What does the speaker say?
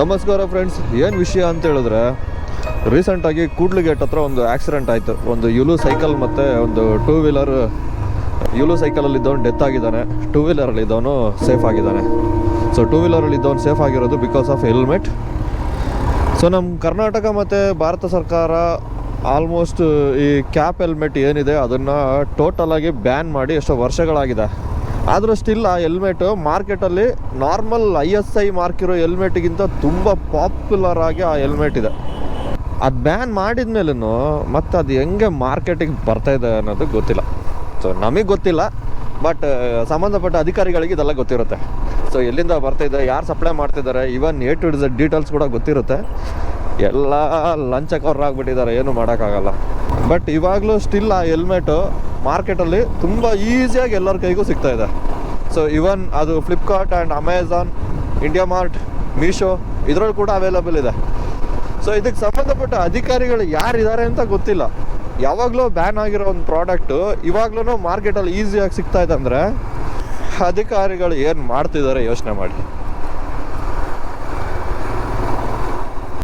ನಮಸ್ಕಾರ ಫ್ರೆಂಡ್ಸ್. ಏನು ವಿಷಯ ಅಂತ ಹೇಳಿದ್ರೆ, ರೀಸೆಂಟಾಗಿ ಕೂಡ್ಲಿಗೇಟ್ ಹತ್ರ ಒಂದು ಆಕ್ಸಿಡೆಂಟ್ ಆಯಿತು. ಒಂದು ಯುಲು ಸೈಕಲ್ ಮತ್ತು ಒಂದು ಟೂ ವೀಲರ್. ಯುಲು ಸೈಕಲಲ್ಲಿದ್ದವನು ಡೆತ್ ಆಗಿದ್ದಾನೆ, ಟೂ ವೀಲರಲ್ಲಿದ್ದವನು ಸೇಫ್ ಆಗಿದ್ದಾನೆ. ಸೊ ಟೂ ವೀಲರಲ್ಲಿದ್ದವನು ಸೇಫ್ ಆಗಿರೋದು ಬಿಕಾಸ್ ಆಫ್ ಹೆಲ್ಮೆಟ್. ಸೊ ನಮ್ಮ ಕರ್ನಾಟಕ ಮತ್ತು ಭಾರತ ಸರ್ಕಾರ ಆಲ್ಮೋಸ್ಟ್ ಈ ಕ್ಯಾಪ್ ಹೆಲ್ಮೆಟ್ ಏನಿದೆ ಅದನ್ನು ಟೋಟಲಾಗಿ ಬ್ಯಾನ್ ಮಾಡಿ ಎಷ್ಟೋ ವರ್ಷಗಳಾಗಿದೆ. ಆದರೂ ಸ್ಟಿಲ್ ಆ ಹೆಲ್ಮೆಟು ಮಾರ್ಕೆಟಲ್ಲಿ ನಾರ್ಮಲ್ ISI ಮಾರ್ಕ್ ಇರೋ ಹೆಲ್ಮೆಟ್ಗಿಂತ ತುಂಬ ಪಾಪ್ಯುಲರ್ ಆಗಿ ಆ ಹೆಲ್ಮೆಟ್ ಇದೆ. ಅದು ಬ್ಯಾನ್ ಮಾಡಿದ ಮೇಲೂ ಮತ್ತು ಅದು ಹೆಂಗೆ ಮಾರ್ಕೆಟಿಗೆ ಬರ್ತಾಯಿದೆ ಅನ್ನೋದು ಗೊತ್ತಿಲ್ಲ. ಸೊ ನಮಗೆ ಗೊತ್ತಿಲ್ಲ, ಬಟ್ ಸಂಬಂಧಪಟ್ಟ ಅಧಿಕಾರಿಗಳಿಗೆ ಇದೆಲ್ಲ ಗೊತ್ತಿರುತ್ತೆ. ಸೊ ಎಲ್ಲಿಂದ ಬರ್ತಾಯಿದೆ, ಯಾರು ಸಪ್ಲೈ ಮಾಡ್ತಿದ್ದಾರೆ, even A to Z details ಕೂಡ ಗೊತ್ತಿರುತ್ತೆ. ಎಲ್ಲ ಲಂಚಕವ್ರಾಗ್ಬಿಟ್ಟಿದ್ದಾರೆ, ಏನು ಮಾಡೋಕ್ಕಾಗಲ್ಲ. ಬಟ್ ಇವಾಗಲೂ ಸ್ಟಿಲ್ ಆ ಹೆಲ್ಮೆಟು ಮಾರ್ಕೆಟಲ್ಲಿ ತುಂಬ ಈಸಿಯಾಗಿ ಎಲ್ಲರ ಕೈಗೂ ಸಿಗ್ತಾ ಇದೆ. ಸೊ ಇವನ್ ಅದು Flipkart and Amazon, India mart, Meesho ಇದರಲ್ಲಿ ಕೂಡ ಅವೈಲಬಲ್ ಇದೆ. ಸೊ ಇದಕ್ಕೆ ಸಂಬಂಧಪಟ್ಟ ಅಧಿಕಾರಿಗಳು ಯಾರಿದ್ದಾರೆ ಅಂತ ಗೊತ್ತಿಲ್ಲ. ಯಾವಾಗಲೂ ಬ್ಯಾನ್ ಆಗಿರೋ ಒಂದು ಪ್ರಾಡಕ್ಟು ಇವಾಗಲೂ ಮಾರ್ಕೆಟಲ್ಲಿ ಈಸಿಯಾಗಿ ಸಿಗ್ತಾ ಇದೆ ಅಂದರೆ ಅಧಿಕಾರಿಗಳು ಏನು ಮಾಡ್ತಿದ್ದಾರೆ ಯೋಚನೆ ಮಾಡಿ.